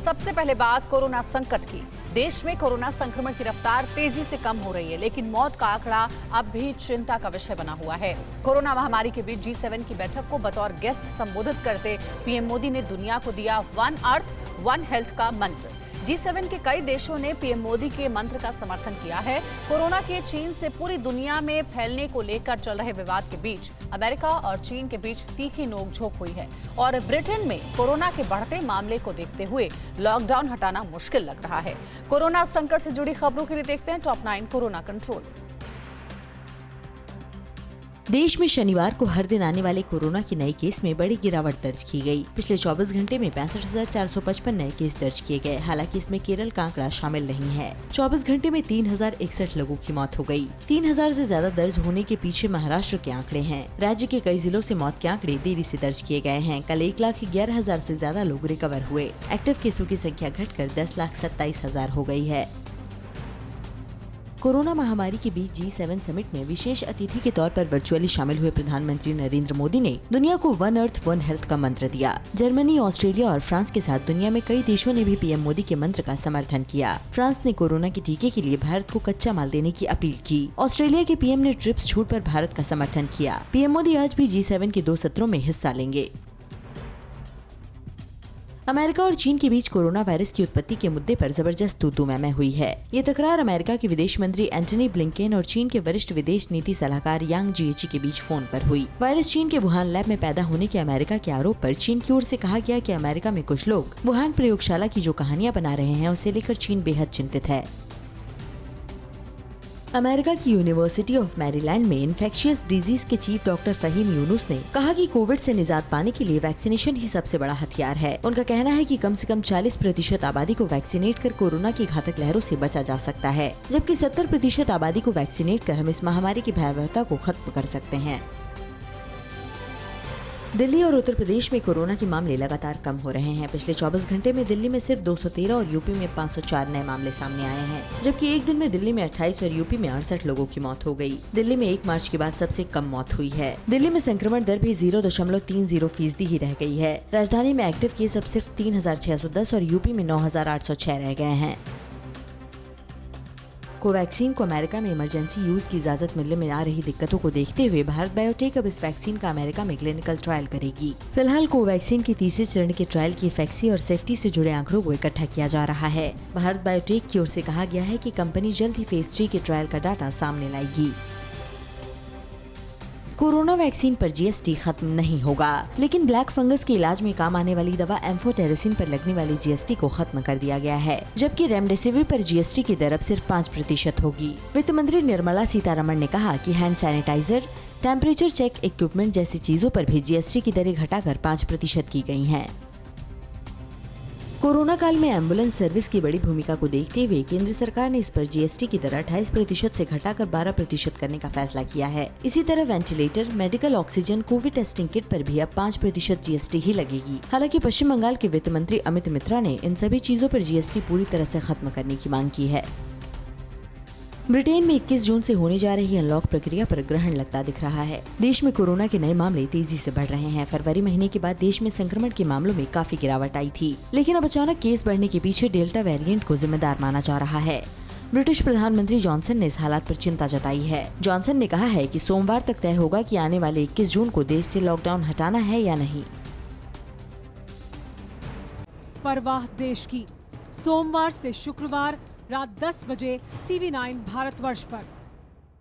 सबसे पहले बात कोरोना संकट की। देश में कोरोना संक्रमण की रफ्तार तेजी से कम हो रही है, लेकिन मौत का आंकड़ा अब भी चिंता का विषय बना हुआ है। कोरोना महामारी के बीच G7 की बैठक को बतौर गेस्ट संबोधित करते पीएम मोदी ने दुनिया को दिया वन अर्थ वन हेल्थ का मंत्र। G7 के कई देशों ने पीएम मोदी के मंत्र का समर्थन किया है। कोरोना के चीन से पूरी दुनिया में फैलने को लेकर चल रहे विवाद के बीच अमेरिका और चीन के बीच तीखी नोकझोंक हुई है और ब्रिटेन में कोरोना के बढ़ते मामले को देखते हुए लॉकडाउन हटाना मुश्किल लग रहा है। कोरोना संकट से जुड़ी खबरों के लिए देखते हैं टॉप 9 कोरोना कंट्रोल। देश में शनिवार को हर दिन आने वाले कोरोना के नए केस में बड़ी गिरावट दर्ज की गई। पिछले 24 घंटे में 65,455 नए केस दर्ज किए गए। हालांकि इसमें केरल का आंकड़ा शामिल नहीं है। 24 घंटे में 3,061 लोगों की मौत हो गई। 3,000 से ज्यादा दर्ज होने के पीछे महाराष्ट्र के आंकड़े हैं। राज्य के कई जिलों से मौत के आंकड़े देरी से दर्ज किए गए हैं। कल 1,11,000 से ज्यादा लोग रिकवर हुए। एक्टिव केसों की संख्या घटकर 10,27,000 हो गई है। कोरोना महामारी के बीच G7 समिट में विशेष अतिथि के तौर पर वर्चुअली शामिल हुए प्रधानमंत्री नरेंद्र मोदी ने दुनिया को वन अर्थ वन हेल्थ का मंत्र दिया। जर्मनी, ऑस्ट्रेलिया और फ्रांस के साथ दुनिया में कई देशों ने भी पीएम मोदी के मंत्र का समर्थन किया। फ्रांस ने कोरोना के टीके के लिए भारत को कच्चा माल देने की अपील की। ऑस्ट्रेलिया के पीएम ने ट्रिप्स छूट पर भारत का समर्थन किया। पीएम मोदी आज भी G7 के 2 सत्रों में हिस्सा लेंगे। अमेरिका और चीन के बीच कोरोना वायरस की उत्पत्ति के मुद्दे पर जबरदस्त तू-तू-मैं-मैं हुई है। ये तकरार अमेरिका के विदेश मंत्री एंटनी ब्लिंकेन और चीन के वरिष्ठ विदेश नीति सलाहकार यांग जीएची के बीच फोन पर हुई। वायरस चीन के वुहान लैब में पैदा होने के अमेरिका के आरोप पर चीन की ओर से कहा गया कि अमेरिका में कुछ लोग वुहान प्रयोगशाला की जो कहानियां बना रहे हैं उसे लेकर चीन बेहद चिंतित है। अमेरिका की यूनिवर्सिटी ऑफ मैरीलैंड में इन्फेक्शियस डिजीज के चीफ डॉक्टर फहीम यूनुस ने कहा कि कोविड से निजात पाने के लिए वैक्सीनेशन ही सबसे बड़ा हथियार है। उनका कहना है कि कम से कम 40% आबादी को वैक्सीनेट कर कोरोना की घातक लहरों से बचा जा सकता है, जबकि 70% आबादी को वैक्सीनेट कर हम इस महामारी की भयावहता को खत्म कर सकते हैं। दिल्ली और उत्तर प्रदेश में कोरोना के मामले लगातार कम हो रहे हैं। पिछले 24 घंटे में दिल्ली में सिर्फ 213 और यूपी में 504 नए मामले सामने आए हैं, जबकि एक दिन में दिल्ली में 28 और यूपी में 68 लोगों की मौत हो गई। दिल्ली में 1 मार्च के बाद सबसे कम मौत हुई है। दिल्ली में संक्रमण दर भी 0.30% ही रह गई है। राजधानी में एक्टिव केस अब सिर्फ 3,610 और यूपी में 9,806 रह गए हैं। कोवैक्सीन को अमेरिका में इमरजेंसी यूज की इजाजत मिलने में आ रही दिक्कतों को देखते हुए भारत बायोटेक अब इस वैक्सीन का अमेरिका में क्लिनिकल ट्रायल करेगी। फिलहाल कोवैक्सीन की तीसरे चरण के ट्रायल की एफिकेसी और सेफ्टी से जुड़े आंकड़ों को इकट्ठा किया जा रहा है। भारत बायोटेक की ओर से कहा गया है कि कंपनी जल्द ही फेज 3 के ट्रायल का डाटा सामने लाएगी। कोरोना वैक्सीन पर GST खत्म नहीं होगा, लेकिन ब्लैक फंगस के इलाज में काम आने वाली दवा एम्फोटेरिसिन पर लगने वाली GST को खत्म कर दिया गया है, जबकि रेमडेसिविर पर GST की दर अब सिर्फ 5% होगी। वित्त मंत्री निर्मला सीतारमण ने कहा कि hand sanitiser, temperature check equipment जैसी चीजों पर भी GST की दरें घटाकर 5% की गई हैं। कोरोना काल में एम्बुलेंस सर्विस की बड़ी भूमिका को देखते हुए केंद्र सरकार ने इस पर GST की दर 28% से घटाकर 12% करने का फैसला किया है। इसी तरह ventilator, medical oxygen, Covid testing kit पर भी अब 5% GST ही लगेगी। हालांकि पश्चिम बंगाल के वित्त मंत्री अमित मित्रा ने इन सभी चीजों पर GST पूरी तरह से खत्म करने की मांग की है। ब्रिटेन में 21 जून से होने जा रही अनलॉक प्रक्रिया पर ग्रहण लगता दिख रहा है। देश में कोरोना के नए मामले तेजी से बढ़ रहे हैं। फरवरी महीने के बाद देश में संक्रमण के मामलों में काफी गिरावट आई थी, लेकिन अब अचानक केस बढ़ने के पीछे डेल्टा वेरिएंट को जिम्मेदार माना जा रहा है। ब्रिटिश प्रधानमंत्री जॉनसन ने इस हालात पर चिंता जताई है। जॉनसन ने कहा है कि सोमवार तक तय होगा कि आने वाले 21 जून को देश से लॉकडाउन हटाना है या नहीं। परवाह देश की, सोमवार से शुक्रवार रात 10 बजे TV9 भारतवर्ष पर।